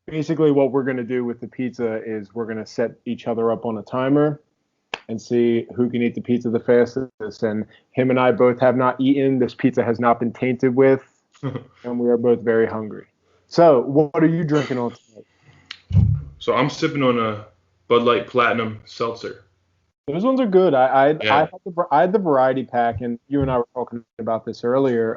Basically, what we're going to do with the pizza is we're going to set each other up on a timer and see who can eat the pizza the fastest. And him and I both have not eaten. This pizza has not been tainted with, and we are both very hungry. So, what are you drinking on tonight? So I'm sipping on a Bud Light Platinum Seltzer. Those ones are good. Yeah, I had the variety pack, and you and I were talking about this earlier.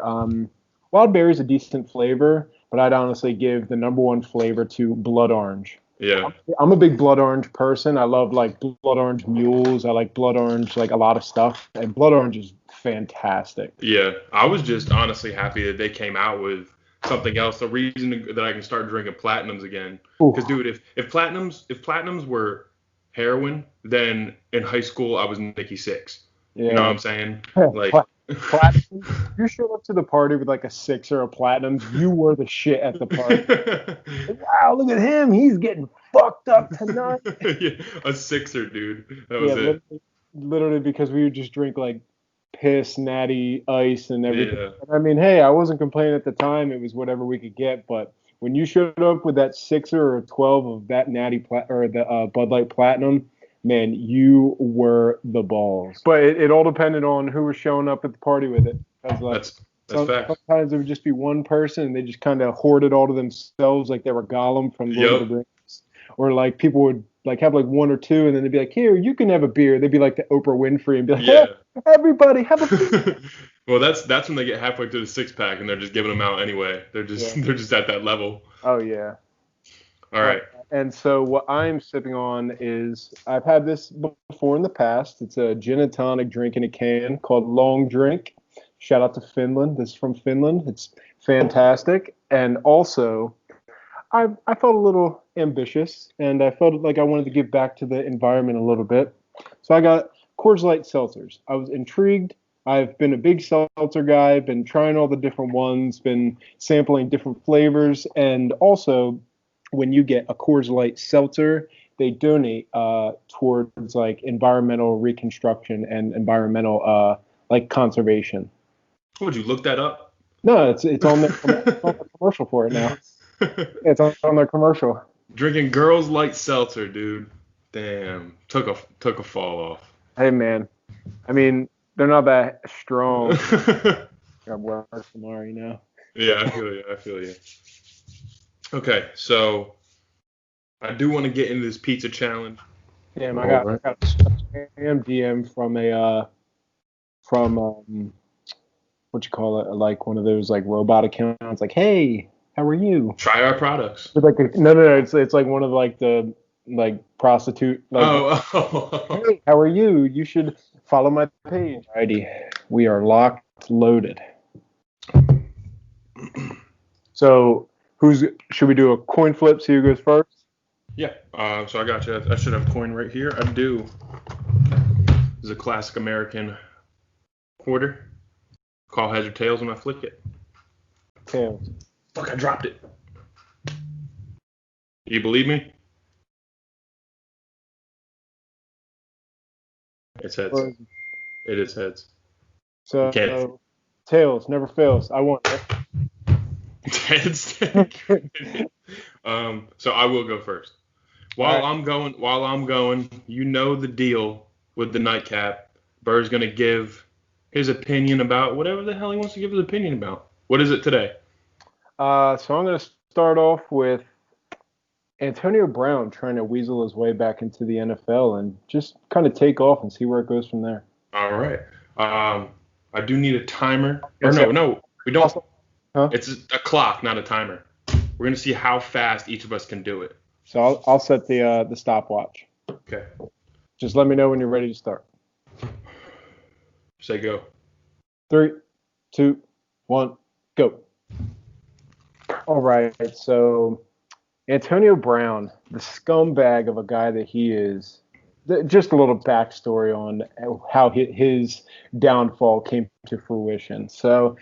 Wild berry is a decent flavor, but I'd honestly give the number one flavor to blood orange. yeah, I'm a big blood orange person. I love like blood orange mules. I like blood orange, like a lot of stuff, and blood orange is fantastic. yeah. I was just honestly happy that they came out with something else. The reason that I can start drinking platinums again. Ooh, Because, dude, if platinums were heroin, then in high school I was Nikki Six. You know what yeah. I'm saying? Like, Pla- Platinum. You showed up to the party with like a six or a platinum. You were the shit at the party. Like, wow, look at him. He's getting fucked up tonight. yeah, a sixer, dude. That Yeah, was it. literally because we would just drink like piss, natty, ice, and everything. Yeah. And I mean, hey, I wasn't complaining at the time. It was whatever we could get. But when you showed up with that sixer or 12 of that or the Bud Light Platinum, man, you were the balls. But it all depended on who was showing up at the party with it. Because like That's facts. sometimes it would just be one person and they just kind of hoarded all to themselves, like they were Gollum from Lord of the Yep. Rings. Or like people would like have like one or two, and then they'd be like, "Here, you can have a beer." They'd be like the Oprah Winfrey and be like, "Hey, Yeah. everybody, have a beer." Well, that's when they get halfway through the six pack and they're just giving them out anyway. They're just Yeah. they're just at that level. Oh yeah. All Uh, right. and so what I'm sipping on is I've had this before in the past. It's a gin and tonic drink in a can called Long Drink. Shout out to Finland. This is from Finland. It's fantastic. And also, I felt a little ambitious, and I felt like I wanted to give back to the environment a little bit. So I got Coors Light seltzers. I was intrigued. I've been a big seltzer guy, been trying all the different ones, been sampling different flavors, and also when you get a Coors Light seltzer, they donate towards like environmental reconstruction and environmental like conservation. Would you look that up? No, it's on the commercial for it now. It's on their commercial. Drinking girls light seltzer, dude. Damn. Took a fall off. Hey man, I mean they're not that strong. Got work tomorrow, you know. Yeah, I feel you. I feel you. Okay, so I do want to get into this pizza challenge. Damn, All right. I got a spam DM from a from what you call it, like one of those like robot accounts, like, hey, how are you? Try our products. It's like no, it's like one of like the like prostitute like, Oh, hey, how are you? You should follow my page. Alrighty, we are locked, loaded. So who's should we do a coin flip? See who goes first? yeah. So I got you. I should have a coin right here. I do. This is a classic American quarter. Call heads or tails when I flick it. Tails. Fuck, I dropped it. You believe me? It's heads. It is heads. You can't. So tails never fails. I won. Heads. So I will go first. All right. While I'm going, you know the deal with the nightcap. Burr's gonna give his opinion about whatever the hell he wants to give his opinion about. What is it today? So I'm going to start off with Antonio Brown trying to weasel his way back into the NFL and just kind of take off and see where it goes from there. All right. I do need a timer. Or Okay. no, we don't. Huh? It's a clock, not a timer. We're gonna see how fast each of us can do it. So I'll set the stopwatch. Okay. Just let me know when you're ready to start. Say go. 3, 2, 1, go. All right. So Antonio Brown, the scumbag of a guy that he is. Just a little backstory on how his downfall came to fruition. So,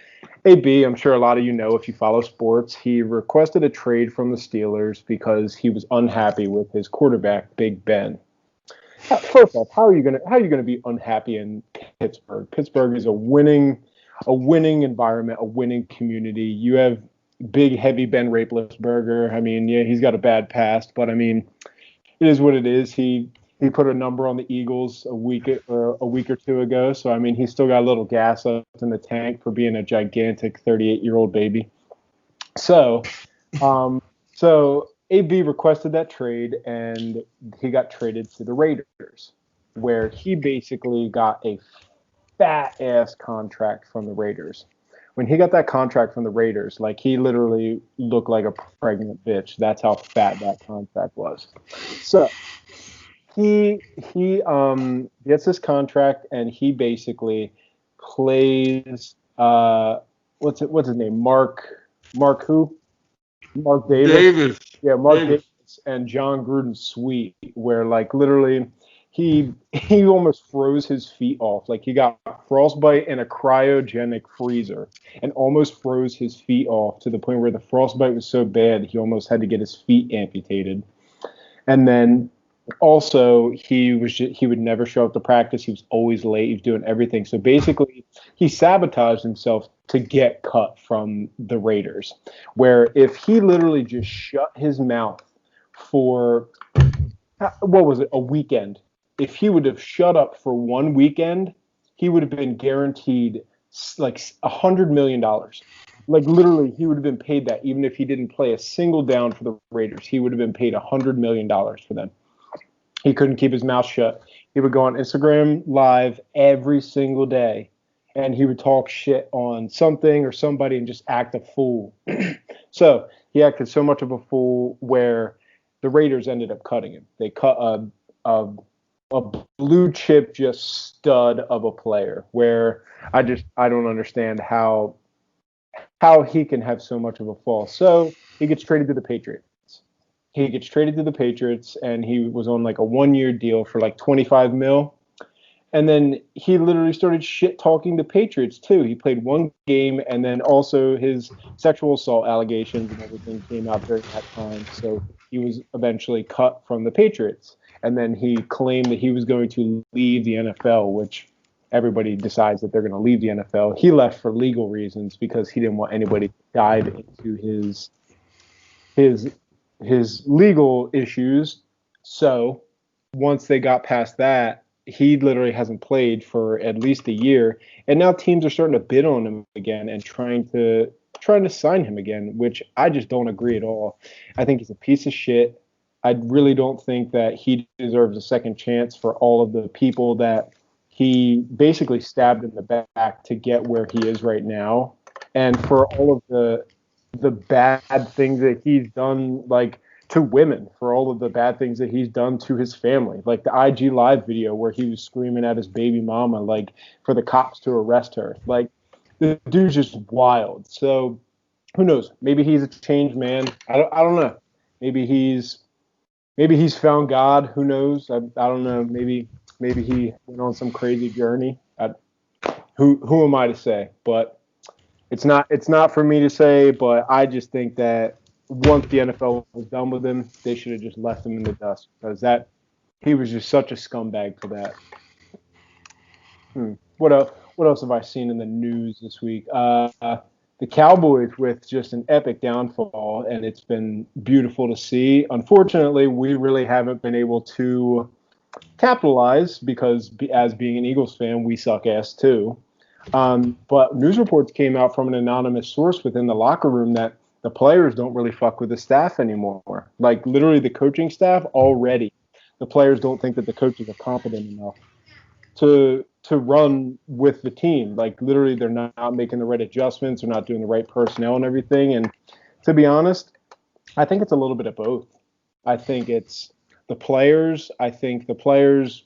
AB, I'm sure a lot of you know if you follow sports, he requested a trade from the Steelers because he was unhappy with his quarterback, Big Ben. First off, how are you gonna be unhappy in Pittsburgh? Pittsburgh is a winning environment, a winning community. You have big, heavy Ben Roethlisberger. I mean, yeah, he's got a bad past, but I mean, it is what it is. He put a number on the Eagles a week or two ago. So I mean, he's still got a little gas left in the tank for being a gigantic 38-year-old baby. So, so AB requested that trade, and he got traded to the Raiders, where he basically got a fat ass contract from the Raiders. When he got that contract from the Raiders, like he literally looked like a pregnant bitch. That's how fat that contract was. So he gets this contract and he basically plays what's his name? Mark who? Mark Davis. Davis. Yeah, Mark Davis and John Gruden's suite, where like literally he almost froze his feet off. Like he got frostbite in a cryogenic freezer and almost froze his feet off to the point where the frostbite was so bad he almost had to get his feet amputated. And then also he would never show up to practice. He was always late. He was doing everything. So basically, he sabotaged himself to get cut from the Raiders. Where if he literally just shut his mouth for what was it, a weekend? If he would have shut up for one weekend, he would have been guaranteed like $100 million. Like literally, he would have been paid that even if he didn't play a single down for the Raiders. He would have been paid $100 million for them. He couldn't keep his mouth shut. He would go on Instagram Live every single day, and he would talk shit on something or somebody and just act a fool. So he acted so much of a fool where the Raiders ended up cutting him. They cut a blue chip just stud of a player where I don't understand how he can have so much of a fall. So he gets traded to the Patriots. And he was on like a 1-year deal for like 25 mil. And then he literally started shit talking the Patriots too. He played one game, and then also his sexual assault allegations and everything came out during that time. So he was eventually cut from the Patriots. And then he claimed that he was going to leave the NFL, which everybody decides that they're going to leave the NFL. He left for legal reasons because he didn't want anybody to dive into his legal issues. So once they got past that, he literally hasn't played for at least a year, and now teams are starting to bid on him again and trying to sign him again, which I just don't agree at all. I think he's a piece of shit. I really don't think that he deserves a second chance for all of the people that he basically stabbed in the back to get where he is right now, and for all of the bad things that he's done, like to women, for all of the bad things that he's done to his family, like the IG Live video where he was screaming at his baby mama, like for the cops to arrest her. Like the dude's just wild. So who knows? Maybe he's a changed man. I don't know. Maybe he's found God. Who knows? I don't know. Maybe he went on some crazy journey. Who am I to say? But it's not for me to say. But I just think that once the NFL was done with him, they should have just left him in the dust, because he was just such a scumbag for that. What else have I seen in the news this week? The Cowboys with just an epic downfall, and it's been beautiful to see. Unfortunately, we really haven't been able to capitalize because, as being an Eagles fan, we suck ass too. But news reports came out from an anonymous source within the locker room that the players don't really fuck with the staff anymore. Like literally the coaching staff already. The players don't think that the coaches are competent enough to run with the team. Like literally they're not making the right adjustments. They're not doing the right personnel and everything. And to be honest, I think it's a little bit of both. I think it's the players. I think the players,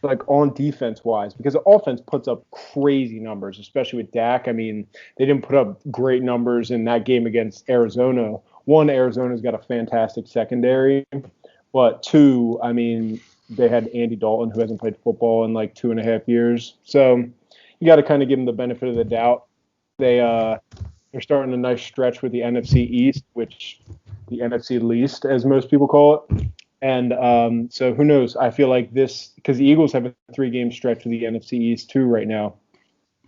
like on defense wise, because the offense puts up crazy numbers, especially with Dak. I mean, they didn't put up great numbers in that game against Arizona. One, Arizona's got a fantastic secondary, but two, I mean, they had Andy Dalton, who hasn't played football in like 2.5 years. So you got to kind of give them the benefit of the doubt. They're starting a nice stretch with the NFC East, which the NFC least, as most people call it. And so who knows? I feel like this, because the Eagles have a 3-game stretch of the NFC East too right now,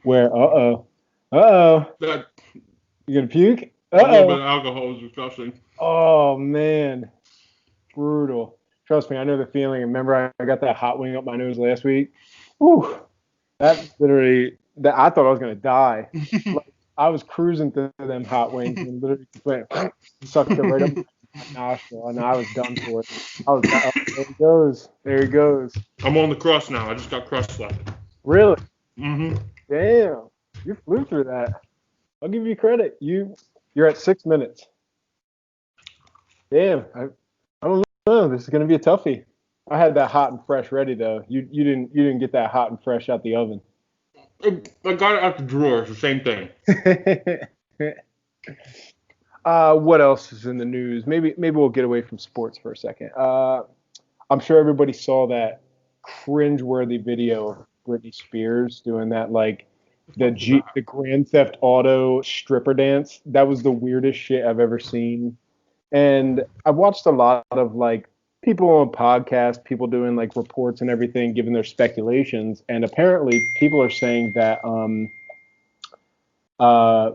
where you gonna puke? A little bit Uh-oh. of alcohol is disgusting. Oh, man. Brutal. Trust me, I know the feeling. Remember, I got that hot wing up my nose last week? Whew. That literally, I thought I was going to die. Like, I was cruising through them hot wings and literally just went, sucked it right up my nostril, and I was done for it. I was, oh, there he goes. There he goes. I'm on the crust now. I just got crust slapped. Really? Mm-hmm. Damn. You flew through that. I'll give you credit. You're at 6 minutes. Damn. I don't know. This is gonna be a toughie. I had that hot and fresh ready though. You didn't get that hot and fresh out the oven. I got it out the drawer. It's the same thing. What else is in the news? Maybe we'll get away from sports for a second. I'm sure everybody saw that cringeworthy video of Britney Spears doing that like the Grand Theft Auto stripper dance. That was the weirdest shit I've ever seen. And I've watched a lot of like people on podcasts, people doing like reports and everything, giving their speculations. And apparently, people are saying that uh,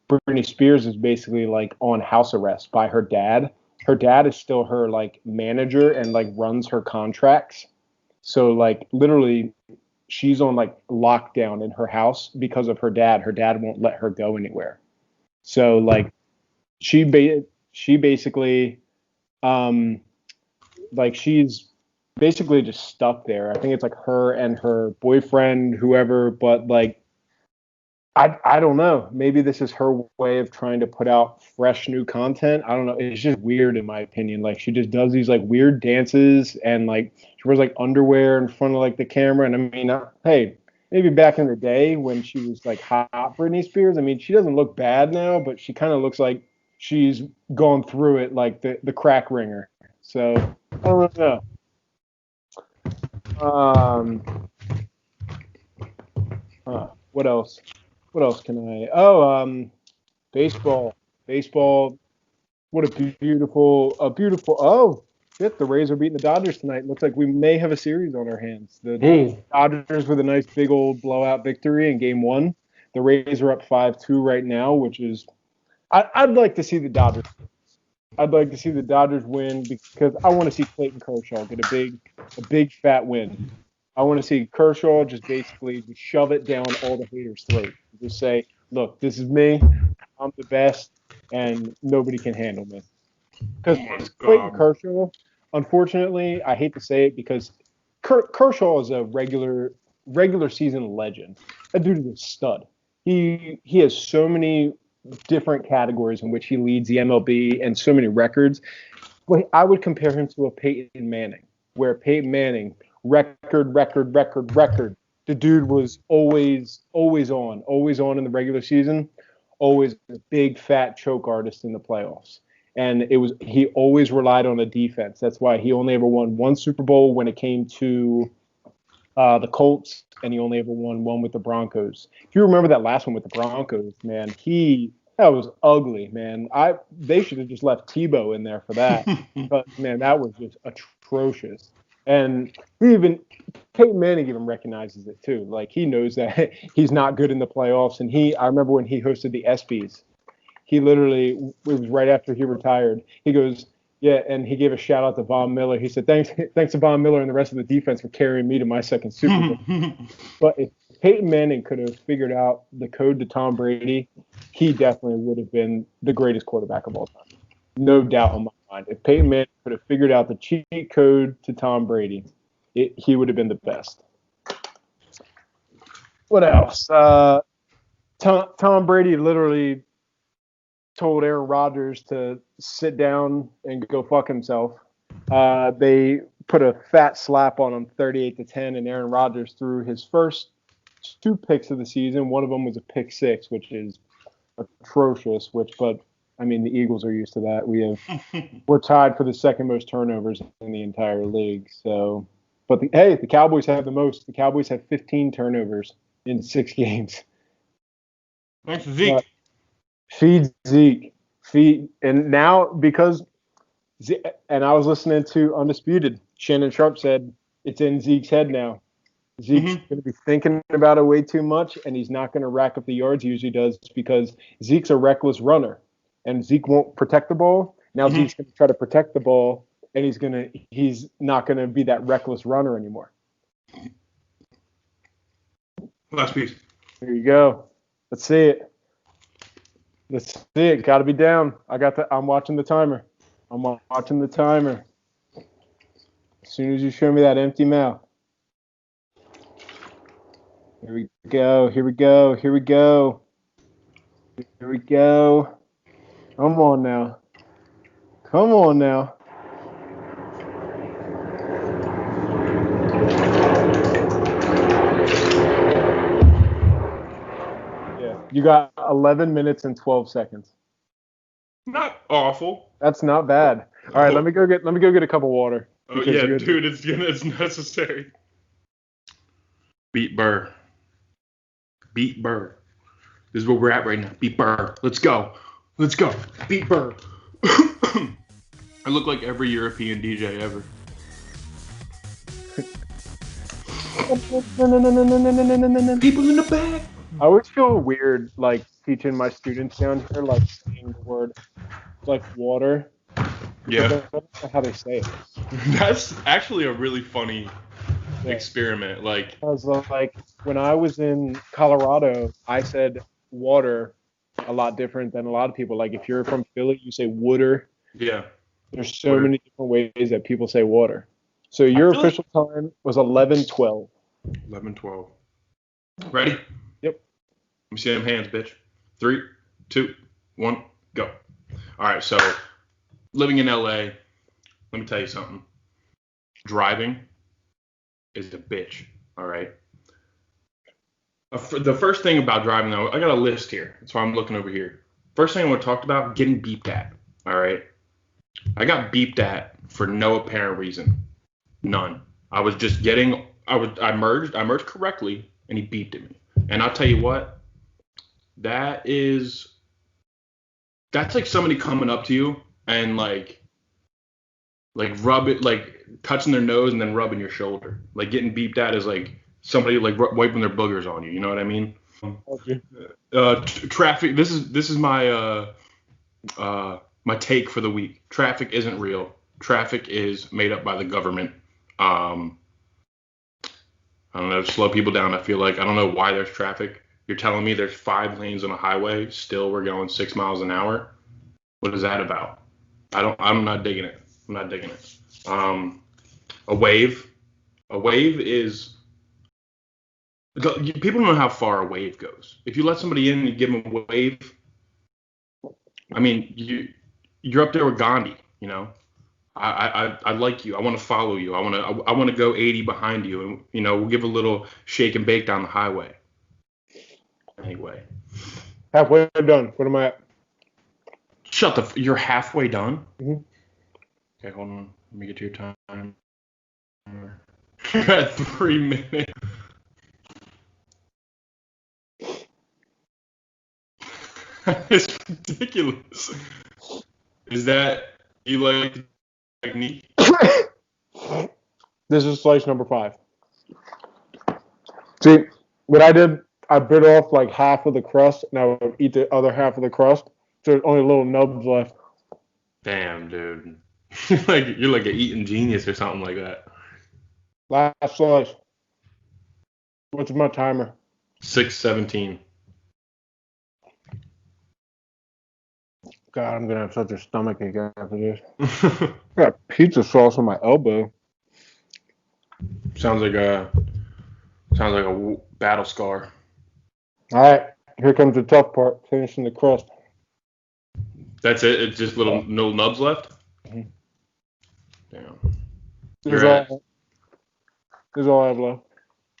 Britney Spears is basically like on house arrest by her dad. Her dad is still her like manager and like runs her contracts. So like literally she's on like lockdown in her house because of her dad. Her dad won't let her go anywhere. So like she basically um like she's basically just stuck there. I think it's like her and her boyfriend, whoever, but like I don't know. Maybe this is her way of trying to put out fresh new content. I don't know. It's just weird in my opinion. Like she just does these like weird dances and like she wears like underwear in front of like the camera. And I mean, hey, maybe back in the day when she was like hot Britney Spears. I mean, she doesn't look bad now, but she kind of looks like she's gone through it like the crack ringer. So I don't know. What else? What else can I? Oh, baseball. Baseball. What a beautiful. Oh, shit! The Rays are beating the Dodgers tonight. Looks like we may have a series on our hands. The Oh, Dodgers with a nice big old blowout victory in Game One. The Rays are up 5-2 right now, which is. I'd like to see the Dodgers. I'd like to see the Dodgers win because I want to see Clayton Kershaw get a big fat win. I want to see Kershaw just basically just shove it down all the haters' throats. Just say, look, this is me. I'm the best, and nobody can handle me. Because oh my Clayton God. Kershaw, unfortunately, I hate to say it because Kershaw is a regular season legend. That dude is a stud. He has so many different categories in which he leads the MLB and so many records. But I would compare him to a Peyton Manning, where Peyton Manning record. The dude was always on in the regular season, always a big fat choke artist in the playoffs. And he always relied on a defense. That's why he only ever won one Super Bowl when it came to the Colts, and he only ever won one with the Broncos. If you remember that last one with the Broncos, man, that was ugly, man. They should have just left Tebow in there for that. But man, that was just atrocious. And Peyton Manning even recognizes it too. Like he knows that he's not good in the playoffs. And I remember when he hosted the ESPYS, he literally, it was right after he retired. He goes, yeah, and he gave a shout out to Von Miller. He said, thanks to Von Miller and the rest of the defense for carrying me to my second Super Bowl. But if Peyton Manning could have figured out the code to Tom Brady, he definitely would have been the greatest quarterback of all time. No doubt in my mind. If Peyton Manning could have figured out the cheat code to Tom Brady, he would have been the best. What else? Tom Brady literally told Aaron Rodgers to sit down and go fuck himself. They put a fat slap on him, 38-10, and Aaron Rodgers threw his first two picks of the season. One of them was a pick six, which is atrocious. But I mean, the Eagles are used to that. We're tied for the second most turnovers in the entire league. So, but the Cowboys have the most. The Cowboys have 15 turnovers in 6 games. Thanks to Zeke. Feed Zeke. And now because and I was listening to Undisputed. Shannon Sharp said it's in Zeke's head now. Zeke's going to be thinking about it way too much, and he's not going to rack up the yards he usually does because Zeke's a reckless runner. and Zeke won't protect the ball. Now Zeke's going to try to protect the ball, and he's not going to be that reckless runner anymore. Last piece. Here you go. Let's see it. Got to be down. I'm watching the timer. As soon as you show me that empty mouth. Here we go. Come on now. Yeah, you got 11 minutes and 12 seconds. Not awful. That's not bad. All right, let me go get a cup of water. Oh yeah, dude, it's necessary. Beat Burr. This is where we're at right now. Beat Burr. Let's go. Beat Burr. I look like every European DJ ever. People in the back. I always feel weird, like, teaching my students down here, like, saying the word, like, water. Yeah. I don't know how they say it. That's actually a really funny experiment. Like, when I was in Colorado, I said water a lot different than a lot of people. Like, if you're from Philly, you say water. Yeah. There's so many different ways that people say water. So your official time was 11:12. 11:12. Ready? Yep. Let me see them hands, bitch. 3, 2, 1, go. All right, so living in LA, let me tell you something. Driving is a bitch, all right? The first thing about driving, though, I got a list here. That's why I'm looking over here. First thing I want to talk about, getting beeped at, all right? I got beeped at for no apparent reason. None. I was just I merged correctly, and he beeped at me. And I'll tell you what, that's like somebody coming up to you and like rub it, like touching their nose and then rubbing your shoulder. Like getting beeped at is like somebody like wiping their boogers on you. You know what I mean? Okay. Traffic. This is my my take for the week. Traffic isn't real. Traffic is made up by the government. I don't know, slow people down. I feel like I don't know why there's traffic. You're telling me there's 5 lanes on a highway, still we're going 6 miles an hour. What is that about? I'm not digging it. A wave is, people don't know how far a wave goes. If you let somebody in and you give them a wave, I mean, you're up there with Gandhi, you know. I like you. I want to follow you. I want to go 80 behind you, and we'll give a little shake and bake down the highway. Anyway, halfway done. What am I at? You're halfway done. Mm-hmm. Okay, hold on. Let me get to your time. You're at 3 minutes. It's ridiculous. Is that you like technique? This is slice number 5. See, what I did, I bit off like half of the crust, and I would eat the other half of the crust. So there's only little nubs left. Damn, dude. You're like an eating genius or something like that. Last slice. What's my timer? 6:17. God, I'm gonna have such a stomachache after this. I got pizza sauce on my elbow. Sounds like a battle scar. All right, here comes the tough part: finishing the crust. That's it. It's just no nubs left. Mm-hmm. Damn. This is all I have left.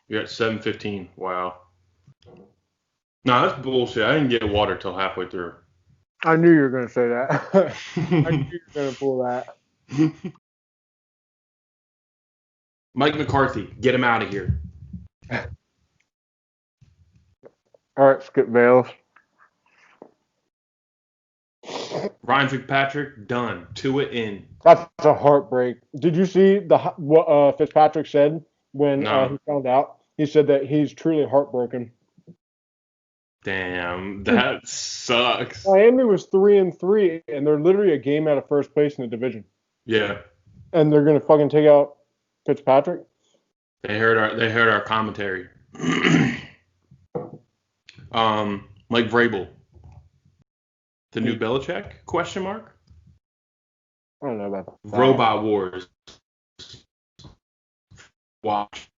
You're at 7:15. Wow. Nah, that's bullshit. I didn't get water till halfway through. I knew you were going to say that. I knew you were going to pull that. Mike McCarthy, get him out of here. All right, Skip Bales. Ryan Fitzpatrick, done. 2 it in. That's a heartbreak. Did you see what Fitzpatrick said when he found out? He said that he's truly heartbroken. Damn, that sucks. Miami was 3-3, and they're literally a game out of first place in the division. Yeah, And they're gonna fucking take out Fitzpatrick. they heard our commentary. Mike Vrabel, the new Belichick? Question mark. I don't know about that. Robot Wars. Watch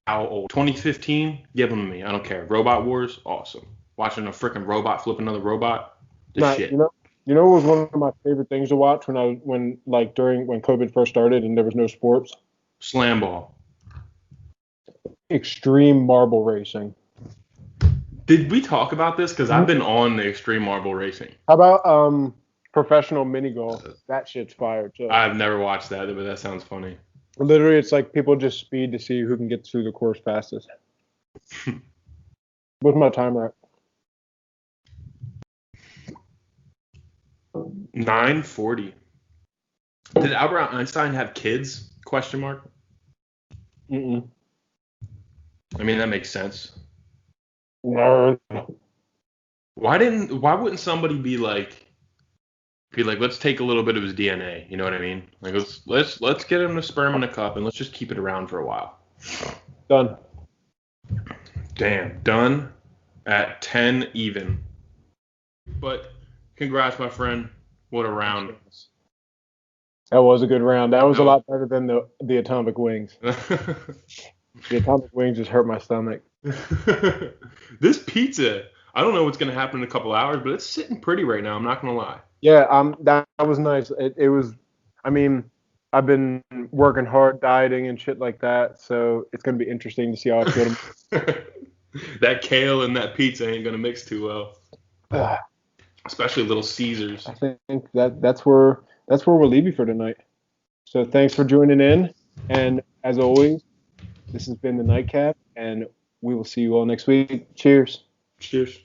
how old? 2015. Give them to me. I don't care. Robot Wars, awesome. Watching a freaking robot flip another robot, shit. You know what was one of my favorite things to watch when COVID first started and there was no sports? Slam ball. Extreme marble racing. Did we talk about this? Because I've been on the extreme marble racing. How about professional mini golf? That shit's fire too. I've never watched that, but that sounds funny. Literally, it's like people just speed to see who can get through the course fastest. What's my timer at? 9:40. Did Albert Einstein have kids? Question mark. Mm-mm. I mean, that makes sense. Nerd. Why wouldn't somebody be like, let's take a little bit of his DNA, you know what I mean? Like let's get him a sperm in a cup and let's just keep it around for a while. Done. Damn, done at 10 even. But congrats, my friend. What a round. That was a good round. That was a lot better than the atomic wings. The atomic wings just hurt my stomach. This pizza, I don't know what's gonna happen in a couple hours, but it's sitting pretty right now. I'm not gonna lie. Yeah, that was nice. It was. I mean, I've been working hard, dieting and shit like that, so it's gonna be interesting to see how I feel. That kale and that pizza ain't gonna mix too well. Especially Little Caesars. I think that's where we'll leave you for tonight. So thanks for joining in, and as always, this has been the Nightcap, and we will see you all next week. Cheers. Cheers.